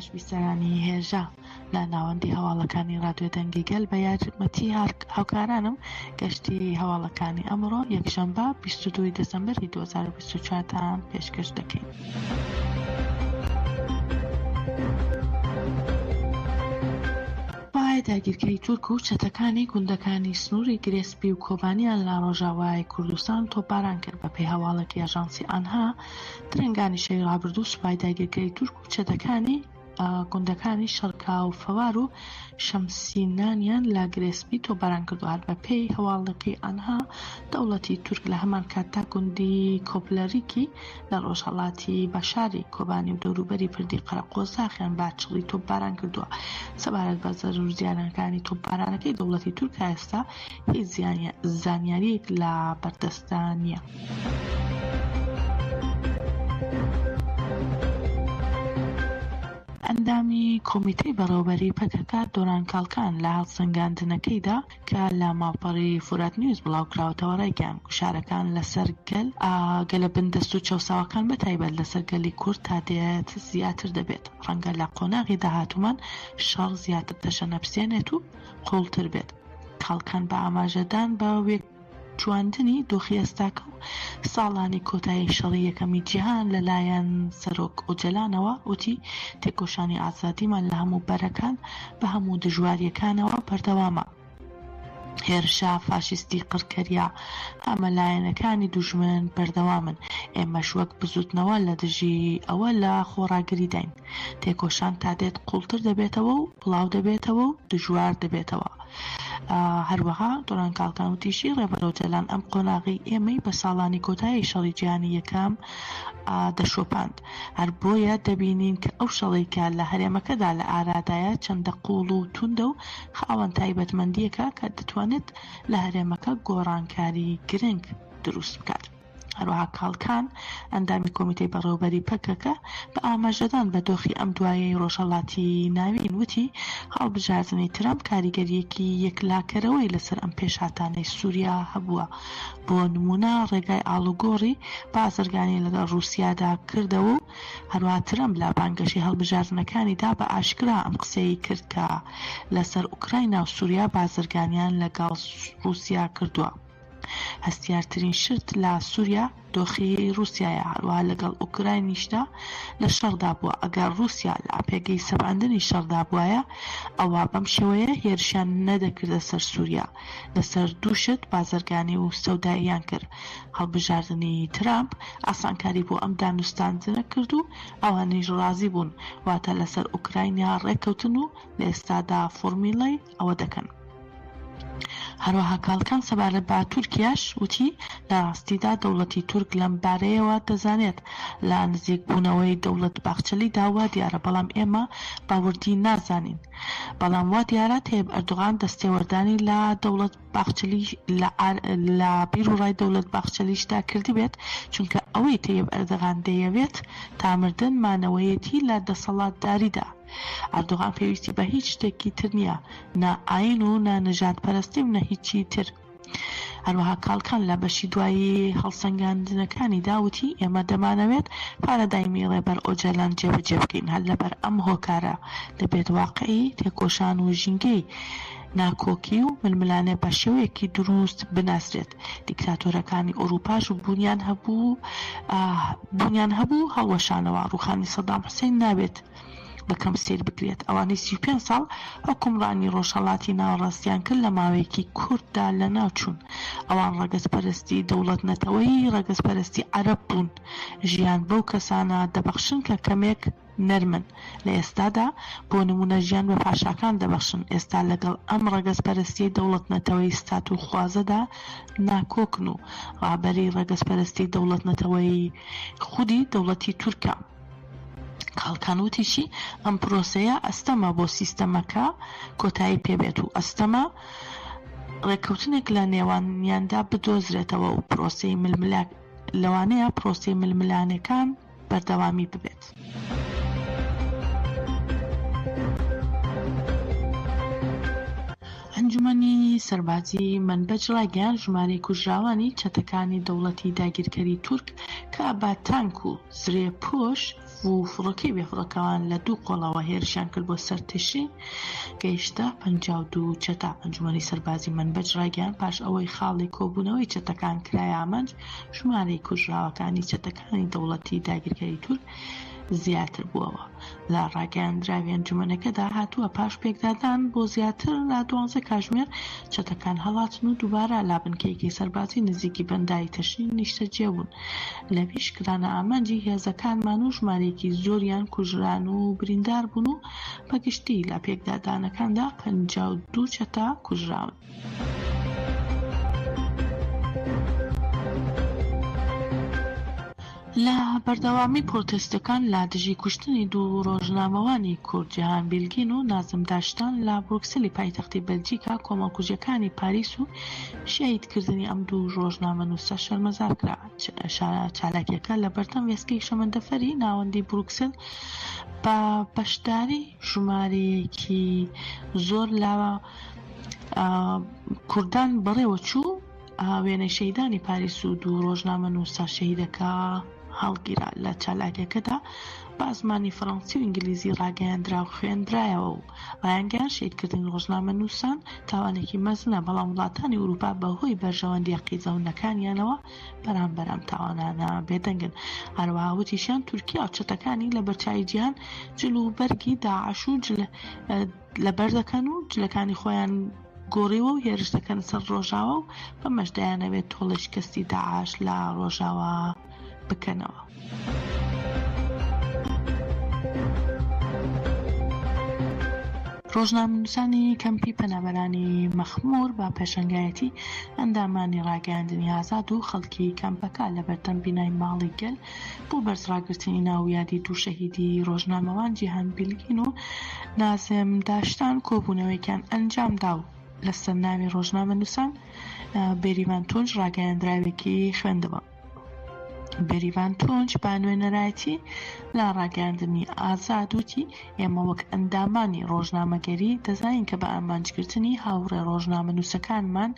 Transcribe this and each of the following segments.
پاشپیسەرانی هێژە لە ناوەندی هەواڵەکانی رادیۆ دەنگی گەل بە یارمەتی هاوکارانم گەشتی هەواڵەکانی ئەمڕۆ یەکشەمبە 22 دەسەمبەری 2024 تان پێشکەش دەکەین. داگیرکەری تورک و چەتەکانی گوندەکانی سنووری گرێسپی و کۆبانیان لە ڕۆژاوای کوردستان تۆپباران کرد بە پێی هەواڵێکی ئاژانسی ئانها. درەنگانی شەوی ڕابردوو سوپای داگیرکەری تورک و چەتەکانی گوندەکانی شەرکا و فەوار و شەمسینانیان لە گرێسپی تۆپباران کردووە. بە پێی هەواڵەکەی ئانها دەوڵەتی تورک لە هەمان کاتدا گوندی کۆپلەریکی لە ڕۆژهەڵاتی بەشاری کۆبانی و دەوروبەری پردی قەرەقۆزاخیان باچڵی تۆپباران کردووە. سەبارەت بە زەرور و زیانەکانی تۆپبارانەکەی دەوڵەتی تورک ئێستا هیچ زانیاریەک لە بەردەستدا نییە. ئەندامی کۆمیتەی بەڕێوەبەری پەکەکە دۆران کاڵکان لە هەڵسەنگاندنەکەیدا کە لە ماڵپەڕی فورات نیوز بڵاوکراوەتەوە ڕێگەیان گوشارەکان لەسەر گەلە بندەست و چەوساوەکان بەتایبەت لەسەر گەلی کورد تا دێت زیاتر دەبێت. ڕەنگە لە قۆناغی داهاتوومان شەڕ زیاتر دەشەنەپسێنێت و قوڵتر بێت. کاڵکان بە ئاماژەدان بە وێک جواندنی دۆخی ئێستاکە و ساڵانی کۆتایی شەڕی یەکەمی جیهان لەلایەن سەرۆک ئۆجەلانەوە وتی تێکۆشانی ئازادیمان لە هەموو بەرەکان بە هەموو دژواریەکانەوە بەردەوامە. هێرشا فاشیستی قڕکەریە هەمەلایەنەکانی دوژمن بەردەوامن. ئێمەش وەک بزوتنەوە لە دژی ئەوە لە خۆڕاگری داین. تێکۆشان تا دێت قوڵتر دەبێتەوە و بڵاو دەبێتەوە و دژوار دەبێتەوە. هەروەها دۆران کاڵکان وتیشی ڕێبەرۆجەلان ئەم قۆناغی ئێمەی بە ساڵانی کۆتایی شەڕی جیهانی یەکەم دەشۆپاند. هەر بۆیە دەبینین کە ئەو شەڕێکە لە هەرێمەکەدا لە ئارادایە چەندە قوڵ و توندە و خاوەن تایبەتمەندیەکە کە دەتوانێت لە هەرێمەکە گۆڕانکاری گرنگ دروست بکات. هەروەها کاڵکان ئەندامی کۆمیتەی بەڕێوەبەری پەکەکە بە ئاماژەدان بە دۆخی ئەم دوایەی ڕۆژهەڵاتی ناوین وتی هەڵبژاردنی ترامپ کاریگەریەکی یەکلاکەرەوەی لەسەر ئەم پێشهاتانەی سووریا هەبووە. بۆ نمونە ڕێگای ئاڵوگۆڕی بازرگانی لەگەڵ رووسیادا کردەوە و هەروەها ترامپ لە بانگەشی هەڵبژاردنەکانیدا بە ئاشکرا ئەم قسەی کرد کە لەسەر ئوکراینا و سووریا بازرگانیان لەگەڵ رووسیا کردووە. هەستیارترین شت لە سووریا دۆخی رووسایە. هەروەها لەگەڵ ئوکراینیشدا لە شەڕدا بووە. ئەگەر رووسیا لە ئاپێگەی سەباندنی شەڕدا بووایە ئەوە بەم شێوەیە هێرشیان نەدەکردە سەر سووریا. لەسەر دووشت بازرگانی و سەوداییان کرد. هەڵبژاردنی ترامپ ئاسانکاری بۆ ئەم دانوستاندنە کرد و ئەوانیش ڕازی بوون واتە لەسەر ئوکراینیا ڕێکەوتن و لە ئێستادا فۆرمیڵەی ئەوە دەکەن. هەروەها کاڵکان سەبارەت بە تورکیاش وتی لە ڕاستیدا دەوڵەتی تورک لەم بارەیەوە دەزانێت لە نزیک بوونەوەی دەوڵەت باخچەلی داوا دیارە بەڵام ئێمە باوردی نازانین. بەڵام وا دیارە تێب ئەردوغان دەستێوەردانی لە دەوڵەت باخچەلی لە بیر و ڕای دەوڵەت باخچەلیشدا کردی بێت چونکە ئەوەی تێب ئەردوغان دەیەوێت تامردن مانەوەیەتی لە دەسەڵاتداریدا. ئەردوغان پێویستی بە هیچ شتێکی تر نییە، نە ئاین و نە نەژاد پەرستی و نە هیچی تر. هەروەها کاڵکان لە بەشی دوایی هەڵسەنگاندنەکانی داوتی ئێمە دەمانەوێت پارەدایمی ڕێبەر ئۆجەلان جێبەجێ بکەین. هەر لەبەر ئەم هۆکارە دەبێت واقعی تێکۆشان و ژینگەی ناکۆکی و ململانێ بە شێوەیەکی دروست بناسرێت. دیکتاتۆرەکانی ئەوروپاش و بوونیان هەبوو هەڵوەشانەوە. ڕووخانی سەدام حوسێن نابێت بەکەم سیر بکرێت. ئەوانەی 35 ساڵ حکومڕانی ڕۆژهەڵاتی ناوەڕاستیان کرد لە ماوەیەکی کورتدا لە ناوچوون. ئەوان ڕەگەزپەرستی دەوڵەت نەتەوەیی ڕەگەزپەرستی عەرەب بوون. ژیان بەو کەسانە دەبەخشن کە کەمێک نەرمن. لە ئێستادا بۆ نمونە ژیان بە پاشاکان دەبەخشن. ئێستا لەگەڵ ئەم ڕەگەزپەرستی دەوڵەت نەتەوەی ستات و خوازەدا ناکۆکن و ڕابەری ڕەگەزپەرستی دەوڵەت نەتەوەی خودی دەوڵەتی تورکە. کاڵکان وتیشی ئەم پرۆسەیە ئەستەمە بۆ سیستەمەکە کۆتایی پێبێت و ئەستەمە ڕێککەوتنێک لە نێوانیاندا بدۆزرێتەوە و پرۆسەی لەوانەیە پرۆسەی ململانەکان بەردەوامی ببێت. ئەنجومەنی سەربازی منبەج ڕاگەیاند ژمارەی کوژراوانی چەتەکانی دەوڵەتی داگیرکەری تورک کە بە تانک و زرێ پۆش و فڕۆکەی بێفڕۆکەوان لە 2 قۆڵەوە هێرشیان کرد بۆ سەر تشی گەیشتە 52 چەتە. ئەنجومەنی سەربازی منبەج ڕاگەیاند پاش ئەوەی خاڵی کۆبوونەوەی چەتەکان کرایە ئامانج ژمارەی کوژراوەکانی چەتەکانی دەوڵەتی داگیرکەری تورک زیاتر بووەوە. لە ڕاگەیاندراوی ئەنجومەنەکەدا هاتووە پاش پێکدادان بۆ زیاتر لە 12 کاتژمێر چەتەکان هەڵاتن و دووبارە لابنکەیەکی سەربازی نزیکی بەندای تەشین نیشتەجێ بوون. لەویش کرانە ئامانجی هێزەکانمان و ژمارەیەکی زۆریان کوژران و بریندار بوون و بەگشتی لە پێکدادانەکاندا 52 چەتە کوژراون. لە بەردەوامی پرۆتێستەکان لا دژی کوشتنی 2 ڕۆژنامەوانی کورد جیهان بیلگین و نازم داشتان لە بروکسلی پایتەختی بەلجیکا کۆمەڵکوژیەکانی پاریس و شەهیدکردنی ئەم 2 ڕۆژنامە نووسە شەرمەزار کرا. چالاکیەکە لە بەردەم وێستگەی شەمەندەفەری ناوەندی بروکسل بە بەشداری ژمارەیەکی زۆر لە کوردان بەڕێوە چوو. وێنەی شەهیدانی پاریس و 2 ڕۆژنامە نووسە شەهیدەکە هەڵگیرا. لە چالاکیەکەدا بە زمانی فەڕەنسی و ئینگلیزی ڕاگەیاندرا و خوێندرایەوە و ڕایانگەیان شەهیدکردنی ڕۆژنامە نووسان تاوانێکی مەزنە، بەڵام وڵاتانی ئەوروپا بەهۆی بەرژەوەندی قیزەونەکانیانەوە بەرامبەرام تاوانانە بێدەنگن. هەروەها وتیشیان تورکیا و چەتەکانی لە بەرچاوی جیهان جل و بەرگی داعش و لەبەر دەکەن و جلەکانی خۆیان گۆڕیوە و هێرش دەکەن سەر ڕۆژاوە و بەمەش دەیانەوێت تۆڵی شکستی داعش لە ڕۆژاوە بکەنەوە. ڕۆژنامەنووسانی کەمپی پەنابەرانی مەخموور بە پێشەنگایەتی ئەندامانی ڕاگەیاندنی ئازاد و خەڵکی کەمپەکە لە بەردەم بینای ماڵی گەل بۆ بەرزڕاگرتنی ناویادی 2 شەهیدی ڕۆژنامەوان جیهان بیلگین و نازم داشتان کۆبوونەوەیکیان ئەنجامدا و لەسەر ناوی ڕۆژنامە نووسان بێریڤان تۆنج ڕاگەیاندراوێکی خوێندەوە. بێریڤان تۆنج بە نوێنەرایەتی لە ڕاگەیاندنی ئازاد وتی ئێمە وەک ئەندامانی ڕۆژنامەگەری دەزانین کە بە ئامانجگرتنی هاوڕێ ڕۆژنامە نووسەکانمان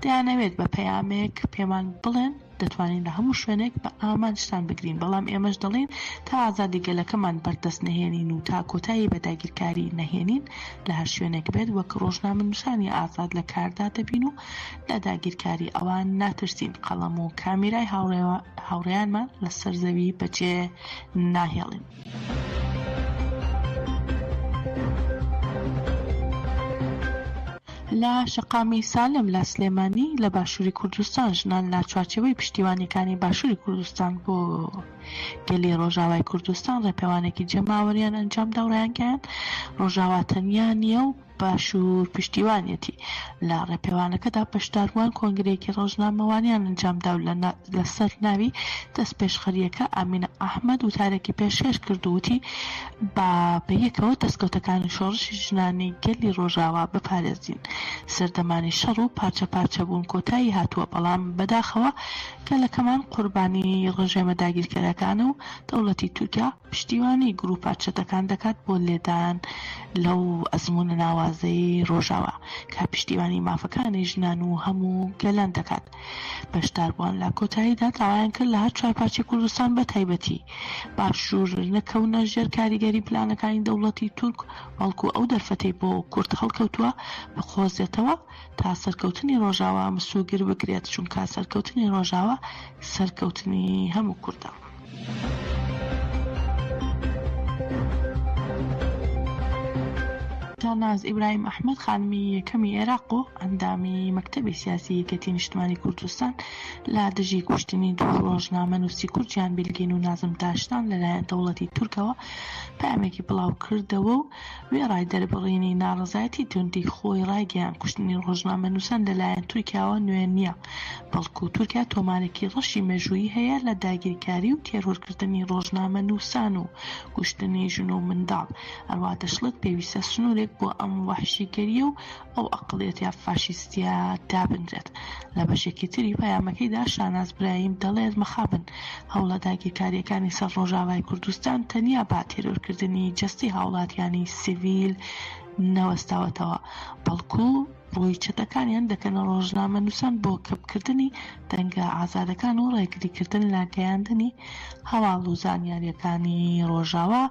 دەیانەوێت بە پەیامێک پێمان بڵێن دەتوانین لە هەموو شوێنێک بە ئامانجتان بگرین، بەڵام ئێمەش دەڵێن تا ئازادی گەلەکەمان بەردەست نەهێنین و تا کۆتایی بە داگیرکاری نەهێنین لە هەر شوێنێک بێت وەک ڕۆژنامەنووسانی ئازاد لە کاردا دەبین و لە داگیرکاری ئەوان ناترسین. قەڵەم و کامیرای هاوڕێیانمان لەسەر زەوی بەجێ ناهێڵین. لە شەقامی سالم لە سلێمانی لە باشووری کوردستان ژنان لە چوارچێوەی پشتیوانیەکانی باشووری کوردستان بۆ گەلی ڕۆژاوای کوردستان ڕێپێوانێکی جەماوەریان ئەنجامدا و ڕایانگەیاند ڕۆژاوا تەنیا نییە و باشوور پشتیوانیەتی. لە ڕێپێوانەکەدا بەشداربووان کۆنگرەیەکی ڕۆژنامەوانیان ئەنجامدا و لەسەر ناوی دەست پێشخەریەکە ئامینە ئەحمەد وتارێکی پێشکەش کردووتی بە یەکەوە دەستکەوتەکانی شۆڕشی ژنانی گەلی ڕۆژاوا بپارێزین. سەردەمانی شەڕ و پارچە پارچە بوون کۆتایی هاتووە، بەڵام بەداخەوە گەلەکەمان قوربانی ڕژێمە داگیرکەرەکانە و دەوڵەتی تورکیا پشتیوانی گروپە چەتەکان دەکات بۆ لێدان لەو ئەزمونە ناوازەی ڕۆژاوا کە پشتیوانی مافەکانی ژنان و هەموو گەلان دەکات. بەشداربووان لە کۆتاییدا داوایان کرد لە هەر چوار پارچەی کوردستان بە تایبەتی باشوور نەکەونە ژێر کاریگەری پلانەکانی دەوڵەتی تورک، بەڵکو ئەو دەرفەتەی بۆ کورد هەڵکەوتووە بخۆزێتەوە تا سەرکەوتنی ڕۆژاوا مسووگر بگرێت، چونکە سەرکەوتنی ڕۆژاوا سەرکەوتنی هەموو کوردە. ناز ئیبراهیم ئەحمەد خانمی یەکەمی عێراق و ئەندامی مەکتەبی سیاسی یەکێتی نیشتمانی کوردستان لە دژی کوشتنی 2 ڕۆژنامە نووسی کورد جیهان بیلگین و نازم داشتان لەلایەن دەوڵەتی تورکەوە پامێکی بڵاو کردەوە و وێڕای دەربڕینی ناڕزایەتی توندی خۆی ڕایگەیاند کوشتنی ڕۆژنامە نووسان لەلایەن تورکیاوە نوێ نییە، بەڵکو تورکیا تۆمارێکی ڕەشی مێژوویی هەیە لە داگیرکاری و تێرۆرکردنی ڕۆژنامە نووسان و کوشتنی ژن و منداڵ. هەروە دەشڵێت پێویستە سنوورێک بۆ ئەم وەحشیگەریە و ئەو ئەقڵیەتە فاشیستیە دابنرێت. لە بەشێکی تری پەیامەکەیدا شاناز برایم دەڵێت مەخابن هەوڵە داگیرکاریەکانی سەر ڕۆژاوای کوردستان تەنیا با تێرۆرکردنی جەستی هاوڵاتیانی سیڤیل نەوەستاوەتەوە، بەڵکو ڕووی چەتەکانیان دەکەنە ڕۆژنامەنووسان بۆ کەمکردنی دەنگە ئازادەکان و ڕێگریکردن لە گەیاندنی هەواڵ و زانیاریەکانی ڕۆژاوا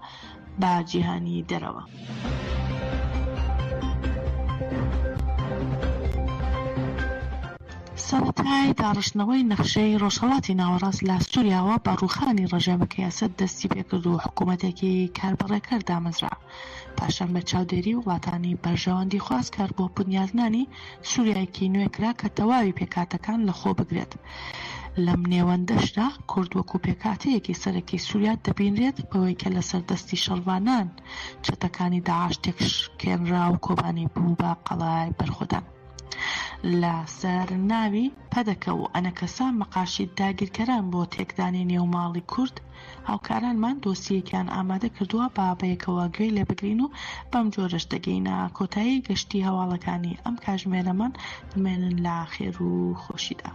بە جیهانی دەرەوە. سەرەتای داڕشتنەوەی نەخشەی ڕۆژهەڵاتی ناوەڕاست لە سووریاوە بە ڕووخانی ڕەژێمەکەی ئەسەد دەستی پێکرد و حکوومەتێکی کاربڕێکەر دامەزرا. پاشان بە چاودێری وڵاتانی بەرژەوەندی خواستکار بۆ بنیادنانی سووریایەکی نوێکرا کە تەواوی پێکاتەکان لەخۆ بگرێت. لەم نێوەندەشدا کورد وەکو پێکاتەیەکی سەرەکی سووریا دەبینرێت بەوەی کە لە سەردەستی شەڕوانان چەتەکانی داعش تێکشکێنرا و کۆبانی بوو بە قەڵای بەرخۆدان. لە سەرناوی پەدەکە و ئەنەکەسا مەقاشی داگیرکەران بۆ تێکدانی نێوماڵی کورد هاوکارانمان دۆسیەکیان ئامادە کردووە بە بەیەکەوە گوێی لێبگرین و بەم جۆرەش دەگەینە کۆتایی گەشتی هەواڵەکانی ئەم کاتژمێرەمان دمێنن لە خێر و خۆشیدا.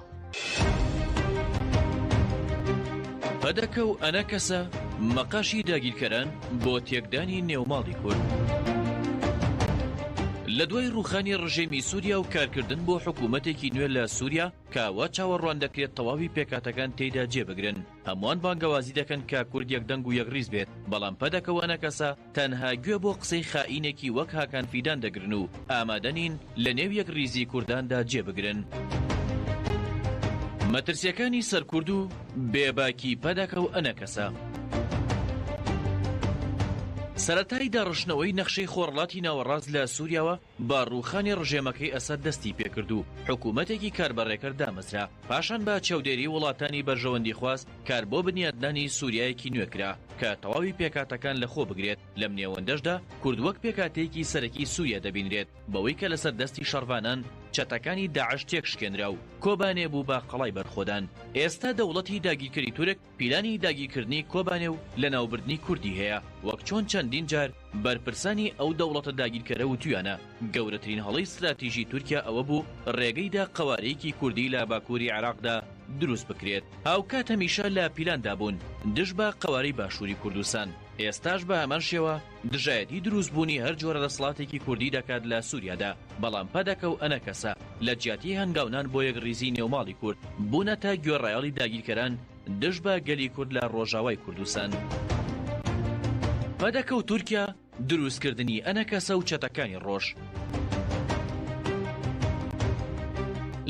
پەدەکە و ئەنەکەسە مەقاشی داگیرکەران بۆ تێکدانی نێوماڵی کورد. لە دوای ڕووخانی ڕژێمی سووریا و کارکردن بۆ حکوومەتێکی نوێ لە سووریا کاوا چاوەڕوان دەکرێت تەواوی پێکاتەکان تێیدا جێبگرن. هەمووان بانگەوازی دەکەن کە کوردیەک دەنگ و یەکڕیز بێت، بەڵام پەدەکە و ئەنەکەسە تەنها گوێ بۆ قسەی خائینێکی وەک هاکان فیدان دەگرن و ئامادەنین لە نێو یەکڕیزی کورداندا جێبگرن. مەترسیەکانی سەرکورد و بێباکی پەدەکە و ئەنەکەسە. سەرەتای داڕشتنەوەی نەخشەی خۆڕڵاتی ناوەڕاست لە سووریاوە با ڕووخانی ڕژێمەکەی ئەسەد دەستی پێکرد و حکوومەتێکی کاربەڕێکەر دامەزرا. پاشان بە چاودێری وڵاتانی بەرژەوەندی خواست کار بۆ بنیادنانی سووریایەکی نوێکرا کە تەواوی پێکاتەکان لەخۆ بگرێت. لەم نێوەندەشدا کورد وەک پێکاتەیەکی سەرەکی سووریا دەبینرێت بەوەی کە لەسەر دەستی شەڕوانان چەتەکانی داعش تێکشکێنرا و کۆبانێ بوو بە قەڵای بەرخۆدان. ئێستا دەوڵەتی داگیرکەری تورک پیلانی داگیرکردنی کۆبانێ و لە ناوبردنی کوردی هەیە، وەک چۆن چەندین جار بەرپرسانی ئەو دەوڵەتە داگیرکەرە وتویانە گەورەترین هەڵەی استراتیژی تورکیا ئەوە بوو ڕێگەیدا قەوارەیەکی کوردی لە باکووری عێراقدا دروست بکرێت. هاوکات هەمیشە لە پیلاندا بوون دژ بە قەوارەی باشووری کوردستان. ئێستاش بە هەمان شێوە دژایەتی دروستبوونی هەر جۆرە دەسەڵاتێکی کوردی دەکات لە سووریادا، بەڵام پەدەکە و ئەنەکەسە لە جیاتی هەنگاونان بۆ یەکڕیزی نێوماڵی کورد بوونەتە گوێڕایەڵی داگیرکەران دژ بە گەلی کورد لە ڕۆژاوای کوردستان. پەدەکە و تورکیا دروستکردنی ئەنەکەسە و چەتەکانی ڕۆژ.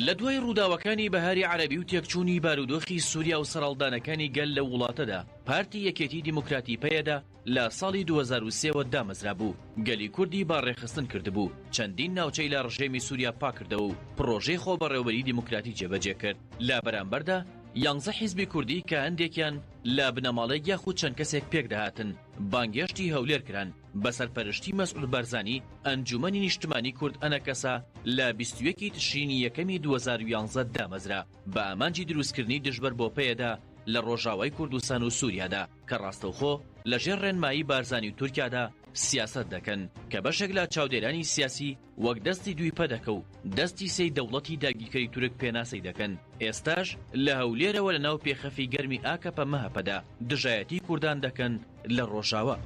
لە دوای ڕووداوەکانی بەهاری عەرەبی و تێکچوونی بارودۆخی سووریا و سەرهەڵدانەکانی گەل لە وڵاتەدا پارتی یەکێتی دیموکراتی پەیەدا لە ساڵی 2023 دامەزرا بوو. گەلی کوردی باڕێخستن کردبوو، چەندین ناوچەی لە ڕژێمی سووریا پاکردەوە و پرۆژەی خۆبەڕێوەبەری دیموکراتی جێبەجێ کرد. لە بەرامبەردا 11 حیزبی کوردی کە هەندێکیان لە بنەماڵەی یاخود چەند کەسێک پێک دەهاتن بانگێشتی هەولێر کران بە سەرپەرشتی مەسئول بەرزانی ئەنجومەنی نیشتمانی کورد ئەنەکەسە لە 21 تشرینی یەکەمی 2011 دامەزرا بە ئامانجی دروستکردنی دژبەر بۆ پەیەدا لە ڕۆژاوای کوردستان و سووریادا کە ڕاستەوخۆ لەژێر ڕێنمایی بارزانی و تورکیادا سیاست دەکەن کە بەشێک لە چاودێرانی سیاسی وەک دەستی دوی پەدەکە و دەستی سەی دەوڵەتی داگیرکەری تورک پێناسەی دەکەن. ئێستاش لە هەولێرەوە لە ناو پێخەفی گەرمی ئاکەپە مەهەپەدا دژایەتی کوردان دەکەن لە ڕۆژاوە.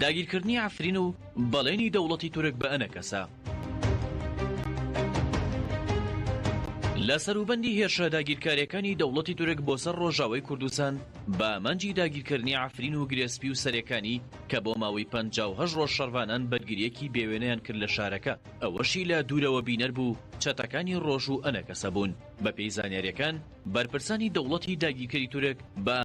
داگیرکردنی عەفرین و بەڵێنی دەوڵەتی تورک بە ئەنەکەسە. لە سەروبەندی هێرشە داگیرکاریەکانی دەوڵەتی تورک بۆ سەر ڕۆژاوای کوردستان بە ئەمانجی داگیرکردنی عەفرین و گرێسپی و سەرەکانی کە بۆ ماوەی 58 ڕۆژ شەڕوانان بەرگریەکی بێوێنەیان کرد لە شارەکە. ئەوەشی لە دوورەوە بینەر بوو چەتەکانی ڕۆژ و ئەنەکەسە بوون. بە پێی زانیاریەکان بەرپرسانی دەوڵەتی داگیرکەری تورک بە